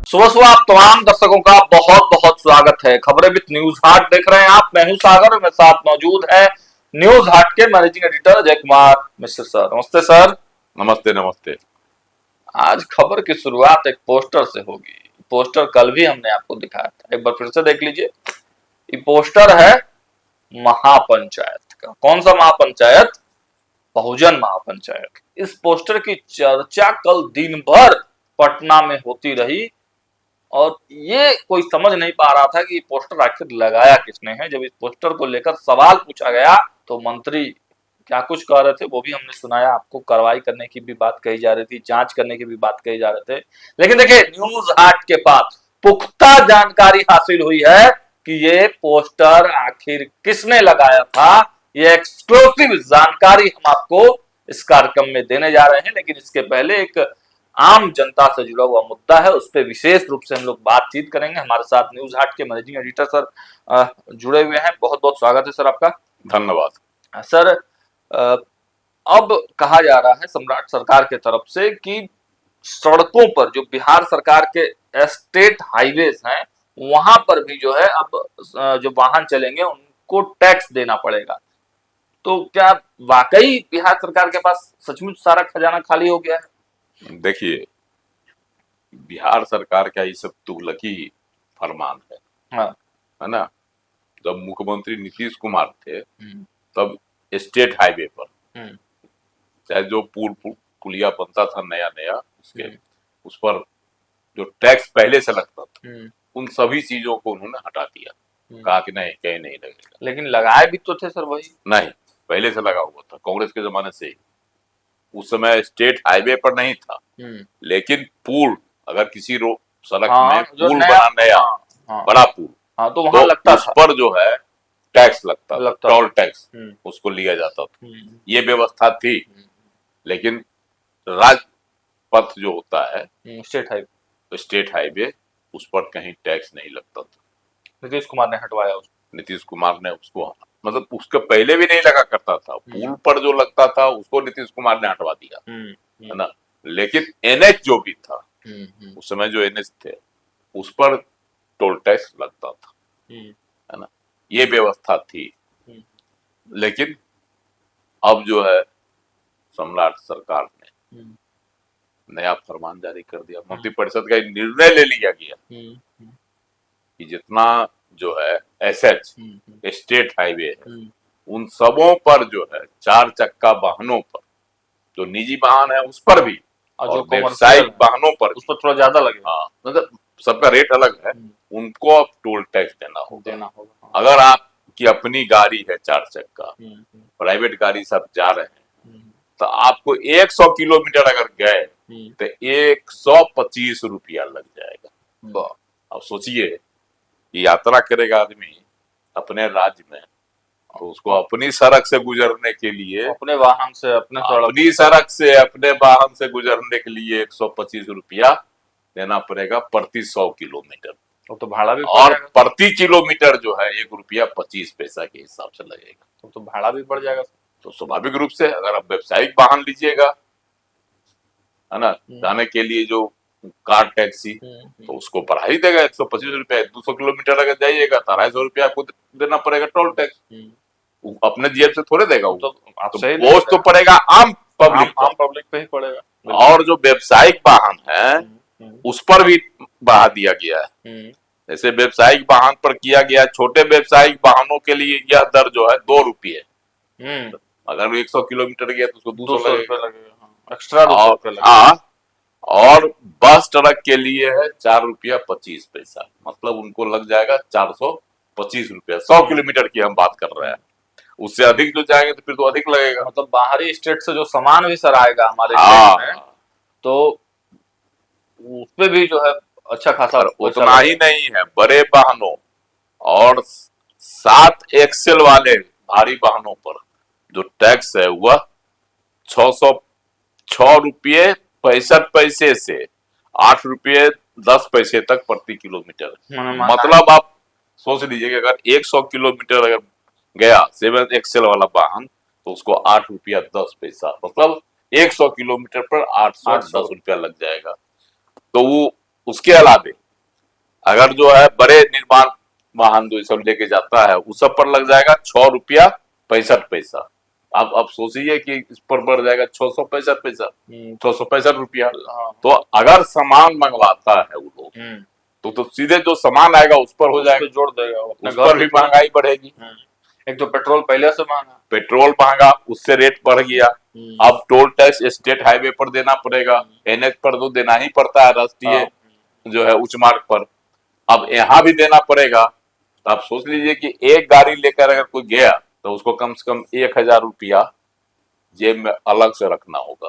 सुबह सुबह आप तमाम दर्शकों का बहुत बहुत स्वागत है। खबरें विद न्यूज हाट देख रहे हैं आप। मैं हूं सागर और मेरे साथ मौजूद है न्यूज हाट के मैनेजिंग एडिटर जय कुमार मिश्र सर। नमस्ते सर। नमस्ते नमस्ते। आज खबर की शुरुआत एक पोस्टर से होगी। पोस्टर कल भी हमने आपको दिखाया था, एक बार फिर से देख लीजिए। ये पोस्टर है महापंचायत का। कौन सा महापंचायत? बहुजन महापंचायत। इस पोस्टर की चर्चा कल दिन भर पटना में होती रही और ये कोई समझ नहीं पा रहा था कि ये पोस्टर आखिर लगाया किसने है। जब इस पोस्टर को लेकर सवाल पूछा गया तो मंत्री क्या कुछ कह रहे थे वो भी हमने सुनाया आपको। कार्रवाई करने की भी बात कही जा रही थी, जांच करने की भी बात कही जा रहे थे। लेकिन देखिए, न्यूज हाट के पास पुख्ता जानकारी हासिल हुई है कि ये पोस्टर आखिर किसने लगाया था। ये एक्सक्लूसिव जानकारी हम आपको इस कार्यक्रम में देने जा रहे हैं। लेकिन इसके पहले एक आम जनता से जुड़ा हुआ मुद्दा है, उस पर विशेष रूप से हम लोग बातचीत करेंगे। हमारे साथ न्यूज हाट के मैनेजिंग एडिटर सर जुड़े हुए हैं। बहुत बहुत स्वागत है सर आपका। धन्यवाद सर। अब कहा जा रहा है सम्राट सरकार के तरफ से कि सड़कों पर जो बिहार सरकार के स्टेट हाईवेज हैं वहां पर भी जो है अब जो वाहन चलेंगे उनको टैक्स देना पड़ेगा। तो क्या वाकई बिहार सरकार के पास सचमुच सारा खजाना खाली हो गया है? देखिए, बिहार सरकार का ये सब तुगलकी फरमान है। हाँ। है ना। जब मुख्यमंत्री नीतीश कुमार थे तब स्टेट हाईवे पर चाहे जो पुलिया बनता था नया नया उसके उस पर जो टैक्स पहले से लगता था उन सभी चीजों को उन्होंने हटा दिया। कहा कि नहीं, कहीं नहीं लगेगा। लेकिन लगाए भी तो थे सर वही। नहीं, पहले से लगा हुआ था, कांग्रेस के जमाने से ही। उस समय स्टेट हाईवे पर नहीं था, लेकिन पुल अगर किसी सड़क में पुल बना नया बड़ा पुल तो वहां लगता उस पर जो है टैक्स लगता था, टोल टैक्स उसको लिया जाता था। ये व्यवस्था थी। लेकिन राजपथ जो होता है स्टेट हाईवे उस पर कहीं टैक्स नहीं लगता था। नीतीश कुमार ने हटवाया उसको। नीतीश कुमार ने उसको, मतलब उसके पहले भी नहीं लगा करता था। पुल पर जो लगता था उसको नीतीश कुमार ने हटवा दिया, है ना। लेकिन एनएच जो भी था उस समय जो एनएच थे उस पर टोल टैक्स लगता था, है ना। ये व्यवस्था थी। लेकिन अब जो है सम्राट सरकार ने नया फरमान जारी कर दिया। मंत्रिपरिषद का निर्णय ले लिया गया कि जितना जो है एसएच स्टेट हाईवे है उन सबों पर जो है 4 चक्का वाहनों पर, जो निजी वाहन है उस पर भी और व्यावसायिक वाहनों पर उस पर थोड़ा ज्यादा लगेगा। हाँ, मतलब सबका रेट अलग है। उनको अब टोल टैक्स देना होगा। अगर आपकी अपनी गाड़ी है 4 चक्का, प्राइवेट गाड़ी सब जा रहे हैं, तो आपको 100 किलोमीटर अगर गए तो 125 रुपया लग जाएगा। अब सोचिए, यात्रा करेगा आदमी अपने राज्य में तो उसको अपनी सड़क से गुजरने के लिए, अपने वाहन से अपनी सड़क से अपने वाहन से गुजरने के लिए 125 रुपया देना पड़ेगा प्रति 100 किलोमीटर। तो भाड़ा भी और प्रति किलोमीटर जो है 1 रुपया 25 पैसा के हिसाब से लगेगा। तो भाड़ा भी बढ़ जाएगा। तो स्वाभाविक रूप से अगर आप व्यावसायिक वाहन लीजिएगा, है ना, जाने के लिए जो कार टैक्सी, तो उसको बढ़ा ही देगा 125 रुपया। 200 किलोमीटर अगर जाइएगा तो 250 रुपया आपको देना पड़ेगा टोल टैक्स। अपने जेब से थोड़े देगा। तो बोझ तो पड़ेगा आम पब्लिक पे ही पड़ेगा। और जो व्यावसायिक वाहन है उस पर भी बढ़ा दिया गया है। जैसे व्यावसायिक वाहन पर किया गया, छोटे व्यावसायिक वाहनों के लिए यह दर जो है 2 रुपये। अगर 100 किलोमीटर गया तो उसको 200 लगेगा एक्स्ट्रा। और बस ट्रक के लिए है 4 रुपया 25 पैसा, मतलब उनको लग जाएगा 425 रुपया। 100 किलोमीटर की हम बात कर रहे हैं। उससे अधिक जो जाएंगे तो फिर तो अधिक लगेगा। मतलब बाहरी स्टेट से जो सामान भी सर आएगा हमारे स्टेट में तो उस पे भी जो है अच्छा खासा उतना ही नहीं है। बड़े वाहनों और 7 एक्सेल वाले भारी वाहनों पर जो टैक्स है वह 606 रुपये 65 पैसे से 8 रुपये 10 पैसे तक प्रति किलोमीटर। मतलब आप सोच लीजिए कि अगर 100 किलोमीटर अगर गया 7 एक्सेल वाला वाहन तो उसको 8 रुपया 10 पैसा, मतलब 100 किलोमीटर पर 810 रुपया लग जाएगा। तो वो उसके अलावे अगर जो है बड़े निर्माण वाहन जो सब लेके जाता है उस सब पर लग जाएगा 6 रुपया 65 पैसा। अब सोचिए कि इस पर बढ़ जाएगा 665 पैसा, 665 रुपया। हाँ। तो अगर सामान मंगवाता है वो लोग तो सीधे जो सामान आएगा उस पर हो जाएगा, जोड़ देगा वो अपने उस घर पर भी पे। महंगाई बढ़ेगी। एक तो पेट्रोल पहले से महंगा, पेट्रोल महंगा, उससे रेट बढ़ गया। अब टोल टैक्स स्टेट हाईवे पर देना पड़ेगा, एनएच पर तो देना ही पड़ता है, राष्ट्रीय जो है उच्च मार्ग पर, अब यहाँ भी देना पड़ेगा। तो आप सोच लीजिए कि एक गाड़ी लेकर अगर कोई गया तो उसको कम से कम 1,000 रुपया जेब में अलग से रखना होगा।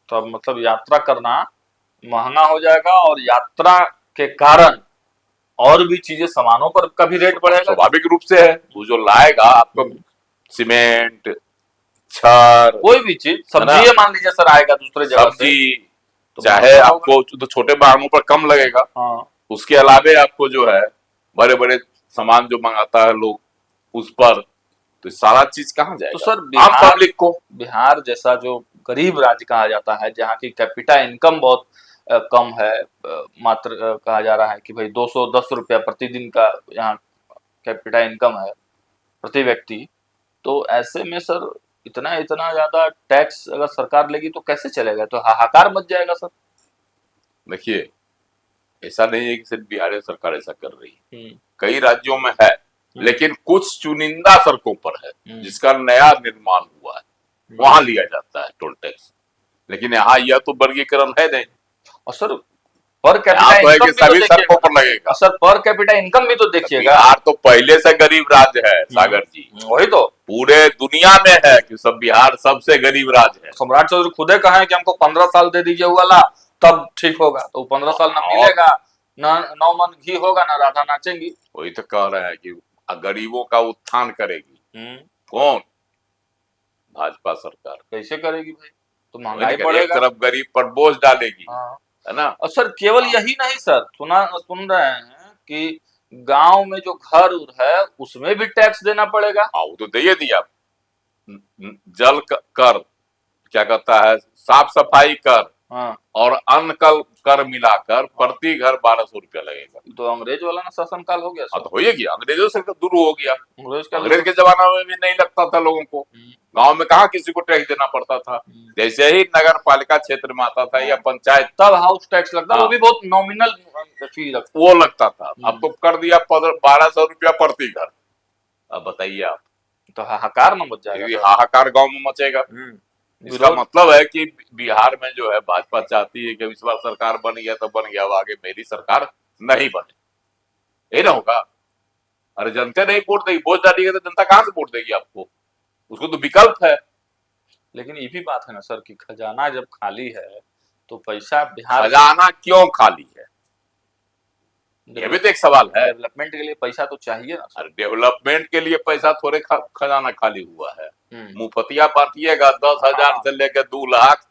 तो अब मतलब यात्रा करना महंगा हो जाएगा, और यात्रा के कारण और भी चीजें, सामानों पर का भी रेट बढ़ेगा। स्वाभाविक रूप से है, वो जो लाएगा आपको सीमेंट, छड़, कोई भी चीज, सब्जी मान लीजिए सर आएगा दूसरे जगह से, सब्जी, तो चाहे आपको तो छोटे वाहनों पर कम लगेगा। हाँ। उसके अलावे आपको जो है बड़े बड़े सामान जो मंगाता है लोग उस पर, तो सारा चीज कहाँ जाएगा? तो सर आम पब्लिक को। बिहार जैसा जो गरीब राज्य कहा जाता है, जहाँ की कैपिटा इनकम बहुत कम है, मात्र कहा जा रहा है कि भाई 210 रुपया प्रतिदिन का यहाँ कैपिटा इनकम है प्रति व्यक्ति, तो ऐसे में सर इतना इतना ज्यादा टैक्स अगर सरकार लेगी तो कैसे चलेगा? तो हाहाकार मच जाएगा सर। देखिए, ऐसा नहीं है कि सिर्फ बिहार सरकार ऐसा कर रही है, कई राज्यों में है, लेकिन कुछ चुनिंदा सड़कों पर है जिसका नया निर्माण हुआ है, वहां लिया जाता है टोल टैक्स, लेकिन यहाँ यह तो वर्गीकरण है नहीं। और सर पर कैपिटा इनकम भी सभी सड़कों पर लगेगा। सर पर कैपिटा इनकम भी तो देखिएगा, बिहार तो पहले से गरीब राज्य है सागर जी, वही तो पूरे दुनिया में है कि सब बिहार सबसे गरीब राज्य है। सम्राट चौधरी खुदे कहा कि हमको 15 साल दे दीजिए वाला, तब ठीक होगा। तो 15 साल ना मिलेगा, ना 9 मन घी होगा, ना राधा नाचेंगी। वही तो कह रहे हैं कि गरीबों का उत्थान करेगी कौन? भाजपा सरकार। कैसे करेगी भाई? तो महंगाई बढ़ेगा, एक तरफ गरीब पर बोझ डालेगी, है ना। और सर केवल यही नहीं सर, सुन रहे हैं कि गांव में जो घर है उसमें भी टैक्स देना पड़ेगा। वो तो दे दिया, जल कर, क्या कहता है, साफ सफाई कर, और अन्य कर मिलाकर प्रति घर 1200 रुपया लगेगा। तो अंग्रेज वाला ना शासन काल हो गया। तो हो गया, अंग्रेजों से तो दूर हो गया। अंग्रेज के तो जमाना में भी नहीं लगता था लोगों को, गांव में कहा किसी को टैक्स देना पड़ता था। जैसे ही नगर पालिका क्षेत्र में आता था या पंचायत, तब हाउस टैक्स लगता, वो भी बहुत नॉमिनल फी लगता, वो लगता था। अब तो कर दिया 1200 रुपया प्रति घर। अब बताइए आप, तो हाहाकार में मच जाएगा। हाहाकार गांव में मचेगा। इसका मतलब है कि बिहार में जो है भाजपा चाहती है कि इस बार सरकार बन गया तो बन गया, अब आगे मेरी सरकार नहीं बने, ये ना होगा। अरे जनता नहीं वोट देगी, वोट डालिएगा तो जनता कहां से वोट देगी आपको? उसको तो विकल्प है। लेकिन ये भी बात है ना सर कि खजाना जब खाली है तो पैसा बिहार, खजाना क्यों खाली है, ये भी तो एक सवाल है। डेवलपमेंट के लिए पैसा तो चाहिए ना सर। डेवलपमेंट के लिए पैसा थोड़े खजाना खाली हुआ है। मुफ्तिया बांटिएगा 10,000 से लेकर 2 लाख,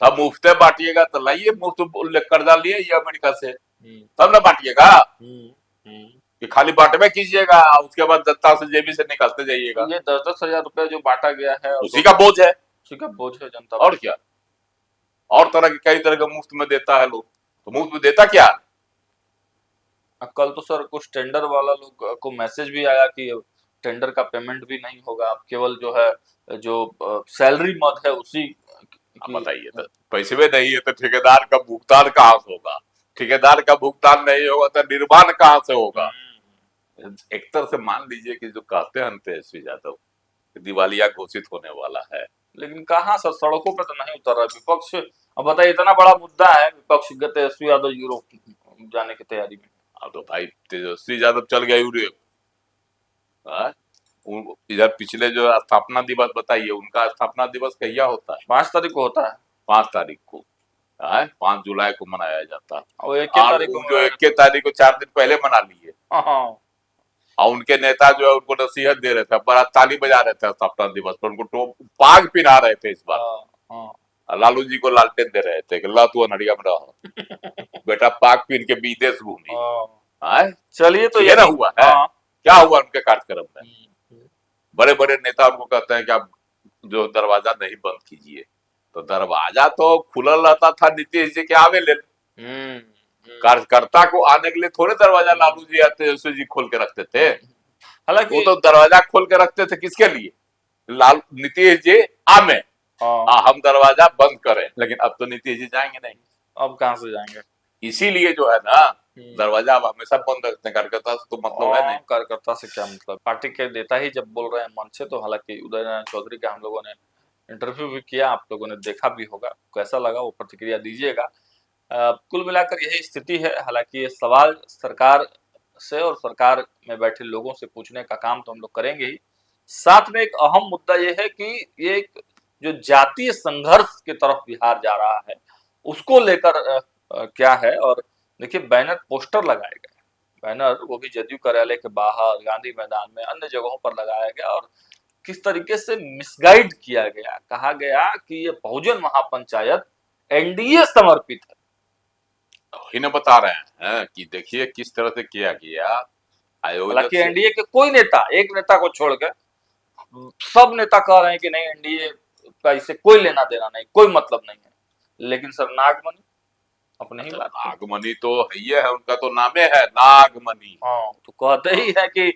सब मुफ्ते बांटिएगा तो लाइए, मुफ्त कर्जा लिए ये अमेरिका से, तब ना बांटिएगा कि खाली बांटवे कीजिएगा, उसके बाद जनता से जेबी से निकालते जाइएगा। ये 10-10 हजार रुपया जो बांटा गया है उसी का बोझ है, उसी का बोझ है जनता। और क्या, और तरह के कई तरह का मुफ्त में देता है लोग, तो मुफ्त में देता क्या? कल तो सर कुछ टेंडर वाला लोग को मैसेज भी आया कि टेंडर का पेमेंट भी नहीं होगा, अब केवल जो है जो सैलरी मद है उसी। बताइए, तो पैसे में नहीं है तो ठेकेदार का भुगतान कहाँ से होगा? ठेकेदार का भुगतान नहीं होगा तो निर्माण कहाँ से होगा? एक तरह से मान लीजिए कि जो कहते हैं तेजस्वी यादव दिवालिया घोषित होने वाला है, लेकिन कहाँ सर, सड़कों पे तो नहीं उतर रहा विपक्ष। अब बताइए, इतना बड़ा मुद्दा है, विपक्ष तेजस्वी यादव यूरोप जाने की तैयारी में। अब तो भाई तेजस्वी यादव चल गया यूरोप। इधर पिछले जो स्थापना दिवस बताइए, उनका स्थापना दिवस कहिया होता है? 5 तारीख को होता है। 5 तारीख को, 5 जुलाई को मनाया जाता है। और 21 तारीख को 4 दिन पहले मना लिए। और उनके नेता जो है उनको नसीहत दे रहे थे, बड़ा ताली बजा रहे थे स्थापना दिवस पर, उनको पाग पिना रहे थे। इस बार लालू जी को लालटेन दे रहे थे कि ला तू अनहरिया में रहो बेटा, पाग पीन के विदेश घूमी। चलिए, तो ये ना हुआ है। क्या हुआ उनके कार्यक्रम में? बड़े बड़े नेता उनको कहते हैं कि आप जो दरवाजा नहीं बंद कीजिए, तो दरवाजा तो खुला रहता था नीतीश जी के आवे ले। कार्यकर्ता को आने के लिए थोड़े दरवाजा लालू जी आते यशस्वी जी खोल के रखते थे। हालांकि वो तो दरवाजा खोल के रखते थे किसके लिए? लाल नीतीश जी आमे, हम दरवाजा बंद करें, लेकिन अब तो नीतीश जी जाएंगे नहीं। अब कहां से जाएंगे? इसीलिए जो है ना, दरवाजा अब हमेशा बंद रखते हैं। कार्यकर्ता से तो मतलब है नहीं। कार्यकर्ता से क्या मतलब? पार्टी के नेता ही जब बोल रहे हैं मन से, तो हालांकि उदय नारायण चौधरी का हम लोगों ने इंटरव्यू भी किया, आप लोगों ने देखा भी होगा, कैसा लगा वो प्रतिक्रिया दीजिएगा। कुल मिलाकर यही स्थिति है। हालांकि ये सवाल सरकार से और सरकार में बैठे लोगों से पूछने का काम तो हम लोग करेंगे ही। साथ में एक अहम मुद्दा ये है कि ये एक जो जातीय संघर्ष की तरफ बिहार जा रहा है, उसको लेकर क्या है। और देखिए, बैनर पोस्टर लगाए गए, बैनर वो भी जदयू कार्यालय के बाहर, गांधी मैदान में, अन्य जगहों पर लगाया गया, और किस तरीके से मिसगाइड किया गया। कहा गया कि ये बहुजन महापंचायत एनडीए समर्पित है। इन्हें बता रहे हैं कि देखिए किस तरह से किया गया। हालांकि एनडीए के कोई नेता, एक नेता को छोड़कर सब नेता कह रहे हैं कि नहीं, एनडीए का इससे कोई लेना देना नहीं, कोई मतलब नहीं है। लेकिन सर नागमणि अपने ही बात, नागमणि तो है, उनका तो नामे है नागमणि। हाँ, तो कहते ही है कि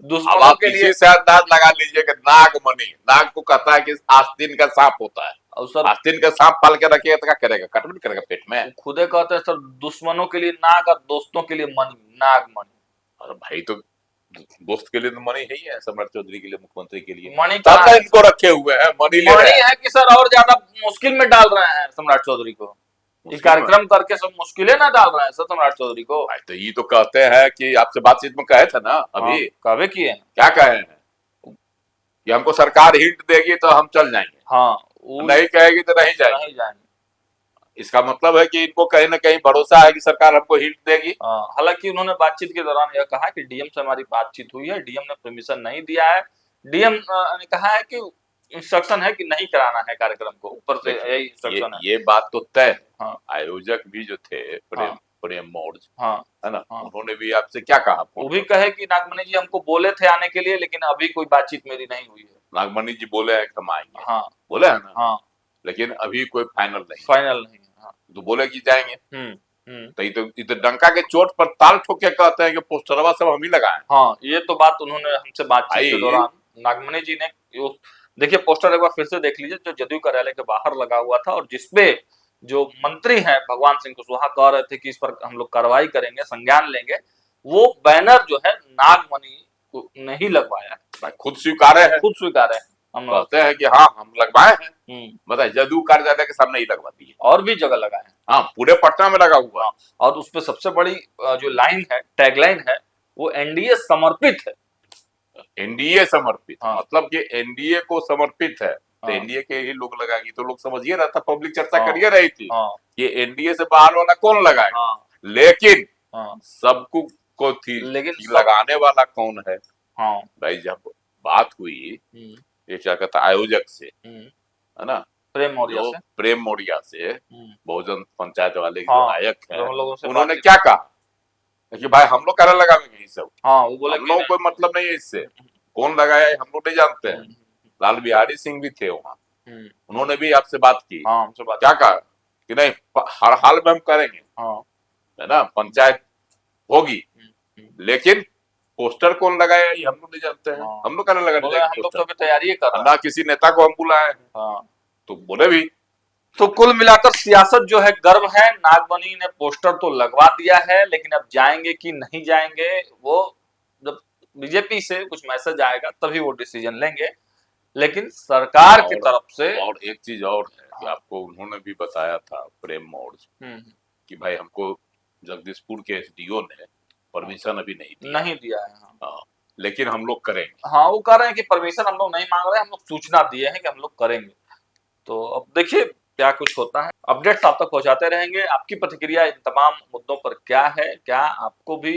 दुश्मनों के लिए से अंदाज लगा लीजिए कि नागमणि, नाग को कहता है कि आस्तीन का सांप होता है, और सर आस्तीन का सांप पाल के रखिएगा तो क्या करेगा? कटमट करेगा पेट में। खुदे कहते हैं सर, दुश्मनों के लिए नाग और दोस्तों के लिए मणि, नागमणि। अरे भाई, तो दोस्त के लिए तो मणि है ही है, सम्राट चौधरी के लिए, मुख्यमंत्री के लिए मणि तब इनको रखे हुए हैं। मणि है कि सर और ज्यादा मुश्किल में डाल रहे हैं सम्राट चौधरी को। ये कार्यक्रम करके सब मुश्किलें ना डाल रहे हैं सर सम्राट चौधरी को। तो ये तो कहते हैं कि आपसे बातचीत में कहे थे ना अभी, कहे किए हैं, क्या कहे हैं कि हमको सरकार हिंट देगी तो हम चल जाएंगे। हाँ, नहीं कहेगी तो नहीं जाएंगे। इसका मतलब है कि इनको कहीं ना कहीं भरोसा है कि सरकार हमको हिंट देगी। हालांकि उन्होंने बातचीत के दौरान यह कहा कि डीएम से हमारी बातचीत हुई है, डीएम ने परमिशन नहीं दिया है। डीएम ने कहा है कि इंस्ट्रक्शन है कि नहीं कराना है कार्यक्रम को, ऊपर से यही इंस्ट्रक्शन है। ये बात तो तय है। हाँ। आयोजक भी जो थे प्रेम मौर्य, हाँ, है ना, उन्होंने भी आपसे क्या कहा? वो भी कहे कि नागमणि जी हमको बोले थे आने के लिए, लेकिन अभी कोई बातचीत मेरी नहीं हुई है। नागमणि जी बोले हैं कि हम आएंगे। हाँ, बोले है ना। हाँ, लेकिन अभी कोई फाइनल नहीं। हाँ। तो बोले कि जाएंगे। तो ये तो डंका के चोट पर ताल ठोक के कहते हैं कि पोस्टरवा सब हम ही लगाए। हाँ, ये तो बात उन्होंने हमसे बातचीत के दौरान नागमणि जी ने, देखिए पोस्टर एक बार फिर से देख लीजिए, जो जदयू कार्यालय के बाहर लगा हुआ था, और जिसपे जो मंत्री हैं भगवान सिंह कुशवाहा कह रहे थे कि इस पर हम लोग कार्रवाई करेंगे, संज्ञान लेंगे, वो बैनर जो है नागमणि ने ही लगवाया है। खुद स्वीकारे हैं, हम कहते हैं कि हाँ हम लगवाए हैं। बताइए, जदयू कार्यालय के सामने ही लगवा दिए, और भी जगह लगाए हैं। हाँ, पूरे पटना में लगा हुआ। और उसपे सबसे बड़ी जो लाइन है, टैगलाइन है, वो एनडीए समर्पित है। एनडीए समर्पित, मतलब कि एनडीए को समर्पित है। तो एनडीए के ही लोग लगाएंगे, तो लोग समझिए रहा था, पब्लिक चर्चा करिए रही थी कि एनडीए से बाहर वाला कौन लगाएगा। लेकिन सबको को थी, लेकिन लगाने वाला कौन है? भाई, जब बात हुई ये क्या कहता आयोजक से, है ना, प्रेम मौर्य से, बहुजन पंचायत वाले जो नायक है, उन्होंने क्या कहा कि भाई हम लोग कार्य लगाएंगे ये सब। वो बोले हम लोग कोई मतलब नहीं है इससे, कौन लगाया हम लोग नहीं जानते हैं। लाल बिहारी सिंह भी थे वहाँ, उन्होंने भी आपसे बात की। क्या कहा कि नहीं, हर हाल में हम करेंगे, है ना, पंचायत होगी, लेकिन पोस्टर कौन लगाया ये हम लोग नहीं जानते हैं। हम लोग लगाने हम लोग तो तैयारी कर रहे हैं, ना किसी नेता को हम बुलाए। तो बोले भी। तो कुल मिलाकर सियासत जो है गर्म है। नागमणि ने पोस्टर तो लगवा दिया है, लेकिन अब जाएंगे कि नहीं जाएंगे, वो जब बीजेपी से कुछ मैसेज आएगा तभी वो डिसीजन लेंगे। लेकिन सरकार की तरफ से और एक चीज और है कि आपको उन्होंने भी बताया था, प्रेम मौर्य, कि भाई हमको जगदीशपुर के एसडीओ ने परमिशन अभी नहीं दिया है। हाँ, लेकिन हम लोग करेंगे। हाँ, वो कह रहे हैं कि परमिशन हम लोग नहीं मांग रहे हैं, हम लोग सूचना दिए हैं कि हम लोग करेंगे। तो अब देखिए क्या कुछ होता है, अपडेट्स आप तक पहुंचाते रहेंगे। आपकी प्रतिक्रिया इन तमाम मुद्दों पर क्या है? क्या आपको भी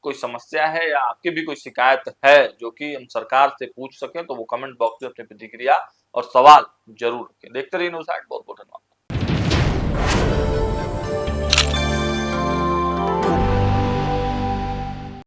कोई समस्या है, या आपकी भी कोई शिकायत है जो कि हम सरकार से पूछ सकें, तो वो कमेंट बॉक्स में अपनी प्रतिक्रिया और सवाल जरूर रखें। देखते रहिए न्यूज़ 8। बहुत बहुत धन्यवाद।